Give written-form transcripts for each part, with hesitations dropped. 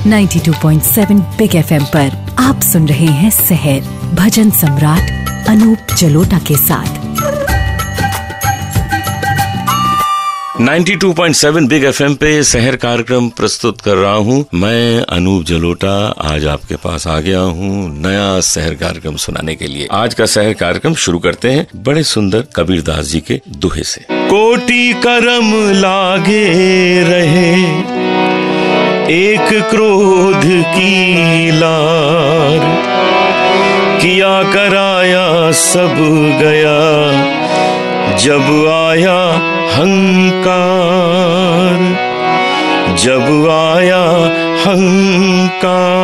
92.7 big FM पर आप सुन रहे हैं सहर भजन सम्राट अनूप जलोटा के साथ। 92.7 बिग FM पे सहर कार्यक्रम प्रस्तुत कर रहा हूँ। मैं अनूप जलोटा आज आपके पास आ गया हूँ नया सहर कार्यक्रम सुनाने के लिए। आज का सहर कार्यक्रम शुरू करते हैं बड़े सुंदर कबीरदास जी के दोहे से। कोटि करम लागे रहे एक क्रोध की लार, किया कराया सब गया जब आया हंकार, जब आया हंकार।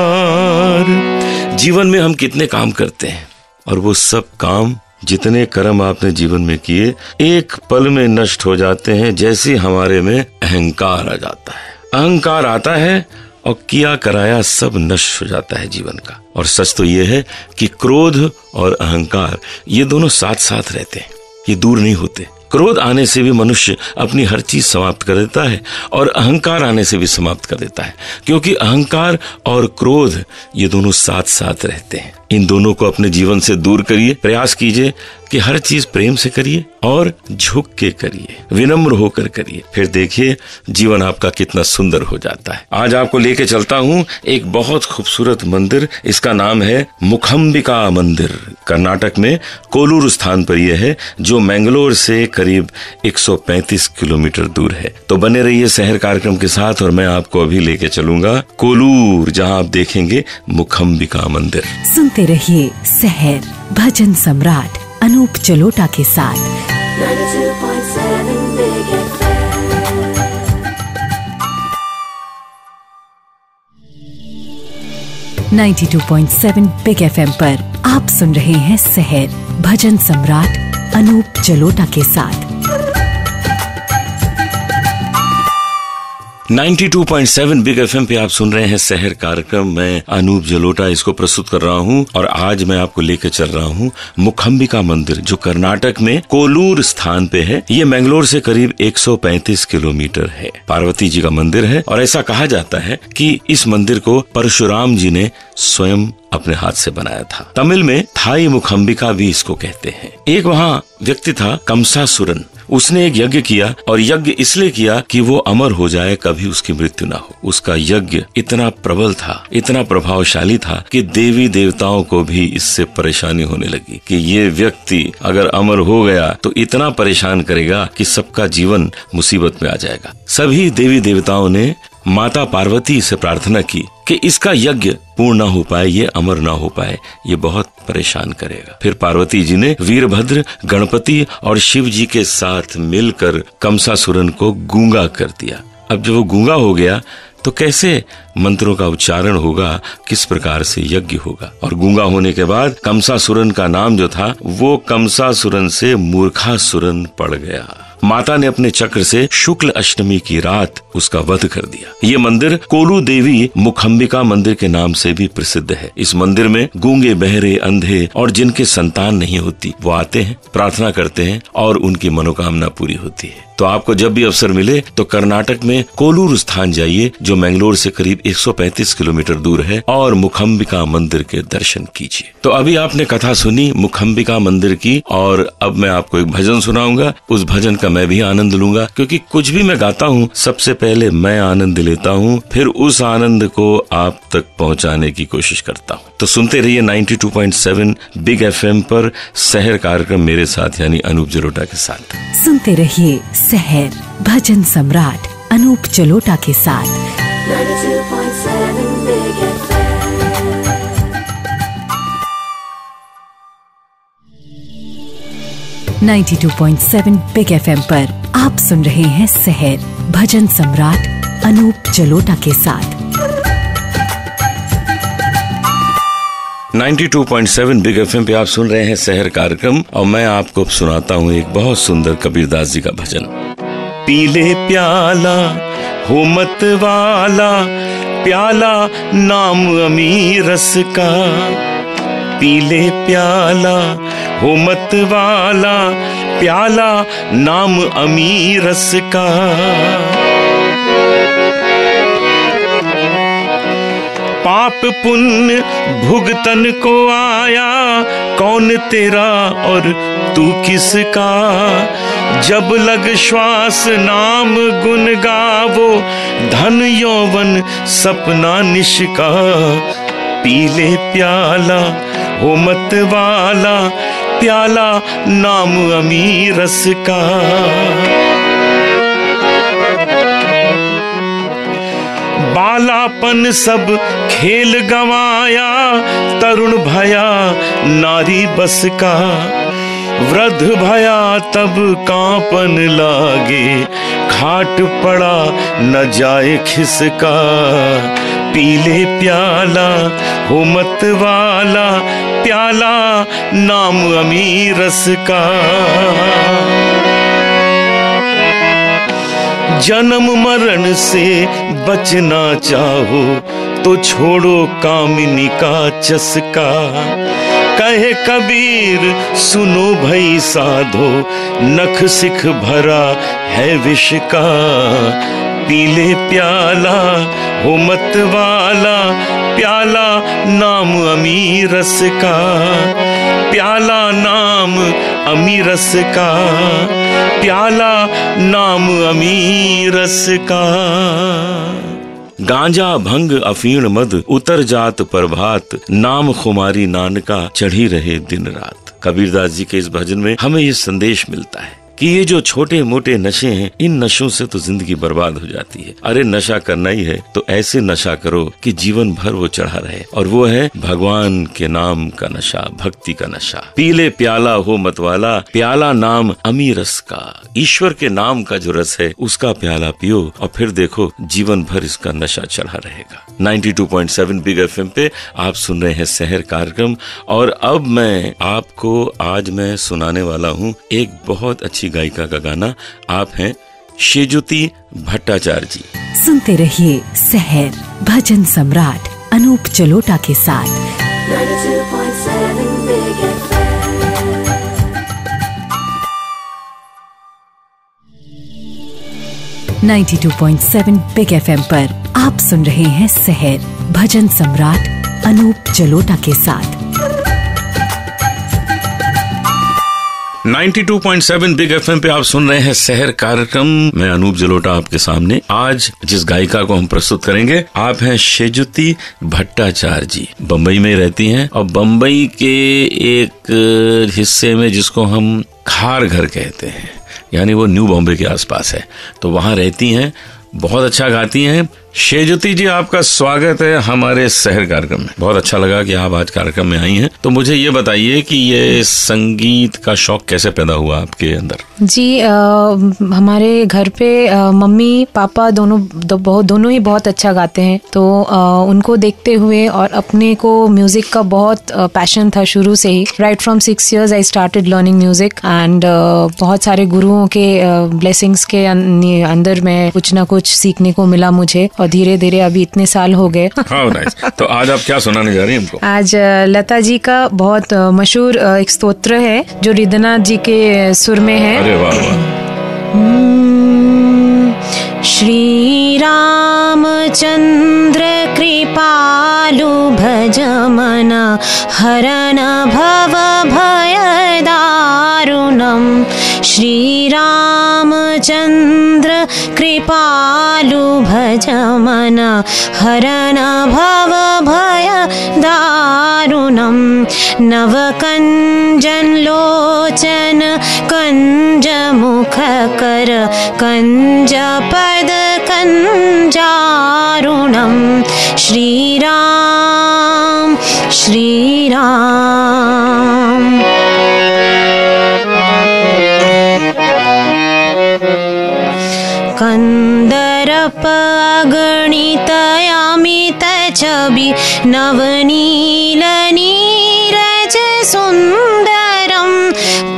जीवन में हम कितने काम करते हैं और वो सब काम, जितने कर्म आपने जीवन में किए, एक पल में नष्ट हो जाते हैं जैसे हमारे में अहंकार आ जाता है। अहंकार आता है और किया कराया सब नष्ट हो जाता है जीवन का। और सच तो ये है कि क्रोध और अहंकार ये दोनों साथ साथ रहते हैं, ये दूर नहीं होते। क्रोध आने से भी मनुष्य अपनी हर चीज समाप्त कर देता है और अहंकार आने से भी समाप्त कर देता है, क्योंकि अहंकार और क्रोध ये दोनों साथ साथ रहते हैं। इन दोनों को अपने जीवन से दूर करिए। प्रयास कीजिए कि हर चीज प्रेम से करिए और झुक के करिए, विनम्र होकर करिए। फिर देखिए जीवन आपका कितना सुंदर हो जाता है। आज आपको लेके चलता हूँ एक बहुत खूबसूरत मंदिर। इसका नाम है मुखम्बिका मंदिर। कर्नाटक में कोलूर स्थान पर यह है, जो मैंगलोर से करीब 135 किलोमीटर दूर है। तो बने रहिए सहर कार्यक्रम के साथ और मैं आपको अभी लेके चलूंगा कोलूर, जहाँ आप देखेंगे मुखम्बिका मंदिर। सुनते रहिए सहर भजन सम्राट अनूप जलोटा के साथ। 92.7 बिग FM। 92.7 बिग FM पर आप सुन रहे हैं सहर भजन सम्राट अनूप जलोटा के साथ। 92.7 बिग FM पे आप सुन रहे हैं सहर कार्यक्रम। मैं अनूप जलोटा इसको प्रस्तुत कर रहा हूँ और आज मैं आपको लेकर चल रहा हूँ मुखम्बिका मंदिर, जो कर्नाटक में कोलूर स्थान पे है। ये मैंगलोर से करीब 135 किलोमीटर है। पार्वती जी का मंदिर है और ऐसा कहा जाता है कि इस मंदिर को परशुराम जी ने स्वयं अपने हाथ से बनाया था। तमिल में थाई मुखम्बिका भी इसको कहते हैं। एक वहाँ व्यक्ति था कमसासुरन। उसने एक यज्ञ किया और यज्ञ इसलिए किया कि वो अमर हो जाए, कभी उसकी मृत्यु ना हो। उसका यज्ञ इतना प्रबल था, इतना प्रभावशाली था कि देवी देवताओं को भी इससे परेशानी होने लगी कि ये व्यक्ति अगर अमर हो गया तो इतना परेशान करेगा कि सबका जीवन मुसीबत में आ जाएगा। सभी देवी देवताओं ने माता पार्वती से प्रार्थना की कि इसका यज्ञ पूर्ण ना हो पाए, ये अमर ना हो पाए, ये बहुत परेशान करेगा। फिर पार्वती जी ने वीरभद्र, गणपति और शिव जी के साथ मिलकर कमसासुरन को गूंगा कर दिया। अब जब वो गूंगा हो गया तो कैसे मंत्रों का उच्चारण होगा, किस प्रकार से यज्ञ होगा। और गूंगा होने के बाद कमसासुरन का नाम जो था वो कमसासुरन से मूर्खासुरन पड़ गया। माता ने अपने चक्र से शुक्ल अष्टमी की रात उसका वध कर दिया। ये मंदिर कोलू देवी मुखम्बिका मंदिर के नाम से भी प्रसिद्ध है। इस मंदिर में गूंगे, बहरे, अंधे और जिनके संतान नहीं होती वो आते हैं, प्रार्थना करते हैं और उनकी मनोकामना पूरी होती है। तो आपको जब भी अवसर मिले तो कर्नाटक में कोलूर स्थान जाइए, जो मैंगलोर से करीब 135 किलोमीटर दूर है, और मुखम्बिका मंदिर के दर्शन कीजिए। तो अभी आपने कथा सुनी मुखम्बिका मंदिर की और अब मैं आपको एक भजन सुनाऊंगा। उस भजन का मैं भी आनंद लूंगा, क्योंकि कुछ भी मैं गाता हूँ सबसे पहले मैं आनंद लेता हूँ, फिर उस आनंद को आप तक पहुँचाने की कोशिश करता हूँ। तो सुनते रहिए 92.7 बिग FM पर सहर कार्यक्रम मेरे साथ यानी अनूप जलोटा के साथ। सुनते रहिए सहर भजन सम्राट अनूप जलोटा के साथ। 92.7 बिग FM। 92.7 बिग FM पर आप सुन रहे हैं सहर भजन सम्राट अनूप जलोटा के साथ। 92.7 बिग FM पे आप सुन रहे हैं सहर कार्यक्रम और मैं आपको सुनाता हूँ एक बहुत सुंदर कबीरदास जी का भजन। पीले प्याला हो मत वाला, प्याला नाम अमीर रस का। पीले प्याला हो मत वाला, प्याला नाम अमीर रस का। पाप पुण्य भुगतन को आया, कौन तेरा और तू किसका। जब लग श्वास नाम गुन गावो, धन यौवन सपना निष्का। पीले प्याला हो मत वाला, प्याला नाम अमीरस का। बालापन सब खेल गंवाया, तरुण भया नारी बस का। वृद्ध भया तब कांपन लागे, खाट पड़ा न जाए खिसका। पीले प्याला हो मत वाला, प्याला नाम अमीरस का। जन्म मरण से बचना चाहो, तो छोड़ो कामिनी का चस्का। कहे कबीर सुनो भई साधो, नख सिख भरा है विष का। पीले प्याला हो मत वाला, प्याला नाम अमीरस का। प्याला नाम अमीरस का, प्याला नाम अमीरस का। गांजा भंग अफीण मद, उतर जात प्रभात। नाम खुमारी नानका, चढ़ी रहे दिन रात। कबीरदास जी के इस भजन में हमें ये संदेश मिलता है कि ये जो छोटे मोटे नशे हैं, इन नशों से तो जिंदगी बर्बाद हो जाती है। अरे नशा करना ही है तो ऐसे नशा करो कि जीवन भर वो चढ़ा रहे, और वो है भगवान के नाम का नशा, भक्ति का नशा। पीले प्याला हो मतवाला, प्याला नाम अमीरस का। ईश्वर के नाम का जो रस है उसका प्याला पियो, और फिर देखो जीवन भर इसका नशा चढ़ा रहेगा। 92.7 बिग FM पे आप सुन रहे हैं शहर कार्यक्रम, और अब आज मैं सुनाने वाला हूँ एक बहुत अच्छी गायिका का गाना। आप हैं शेजुती भट्टाचार्य जी। सुनते रहिए शहर भजन सम्राट अनूप जलोटा के साथ। 92.7 बिग FM पर आप सुन रहे हैं शहर भजन सम्राट अनूप जलोटा के साथ। 92.7 बिग FM पे आप सुन रहे हैं शहर कार्यक्रम। मैं अनूप जलोटा आपके सामने। आज जिस गायिका को हम प्रस्तुत करेंगे, आप हैं शेजुती भट्टाचार्य जी। बम्बई में रहती हैं, और बम्बई के एक हिस्से में जिसको हम खार घर कहते हैं, यानी वो न्यू बॉम्बे के आसपास है, तो वहाँ रहती हैं। बहुत अच्छा गाती हैं। शेजुती जी, आपका स्वागत है हमारे शहर कार्यक्रम में। बहुत अच्छा लगा कि आप आज कार्यक्रम में आई हैं। तो मुझे ये बताइए कि ये संगीत का शौक कैसे पैदा हुआ आपके अंदर? जी, हमारे घर पे मम्मी पापा दोनों ही बहुत अच्छा गाते हैं, तो उनको देखते हुए और अपने को म्यूजिक का बहुत पैशन था शुरू से ही। Right from 6 years I started learning music, and बहुत सारे गुरुओं के ब्लेसिंग्स के अंदर में कुछ ना कुछ सीखने को मिला मुझे, और धीरे धीरे अभी इतने साल हो गए। तो आज आप क्या सुनाने जा रही हैं हमको? आज लता जी का बहुत मशहूर एक स्तोत्र है जो रिदनाथ जी के सुर में है। अरे वाह वाह। श्री रामचंद्र कृपालु भज मन, हरन भव भय दारुणम। श्री रामचंद्र कृपालु भज मन, हरन भव भय दारुणम। नव कंजन लोचन कंज मुख कर, कंज पद कंजारुणम। श्री राम श्री राम। कंदरप अगणित अमित छवि, नवनील नीरज सुंदरम।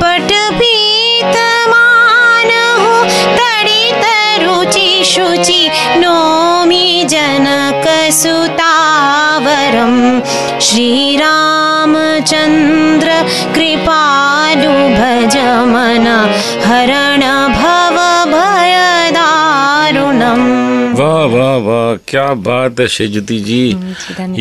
पटपीत मानहु तडित रुचि शुचि, नोमि जनक सुतावरम। श्री रामचंद्र कृपालु भज मन, हरण भव भय दारुणम। वाह वाह वाह, क्या बात है शेजुती जी,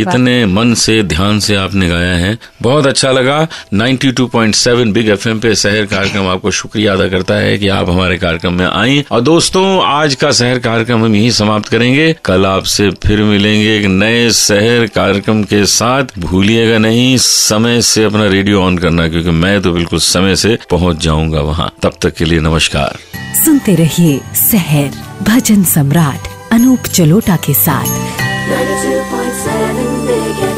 इतने मन से ध्यान से आपने गाया है, बहुत अच्छा लगा। 92.7 बिग FM पे शहर कार्यक्रम आपको शुक्रिया अदा करता है कि आप हमारे कार्यक्रम में आए। और दोस्तों, आज का शहर कार्यक्रम हम यही समाप्त करेंगे। कल आपसे फिर मिलेंगे एक नए शहर कार्यक्रम के साथ। भूलिएगा नहीं समय से अपना रेडियो ऑन करना, क्योंकि मैं तो बिल्कुल समय से पहुंच जाऊंगा वहाँ। तब तक के लिए नमस्कार। सुनते रहिए शहर भजन सम्राट अनूप जलोटा के साथ। 92.7 Big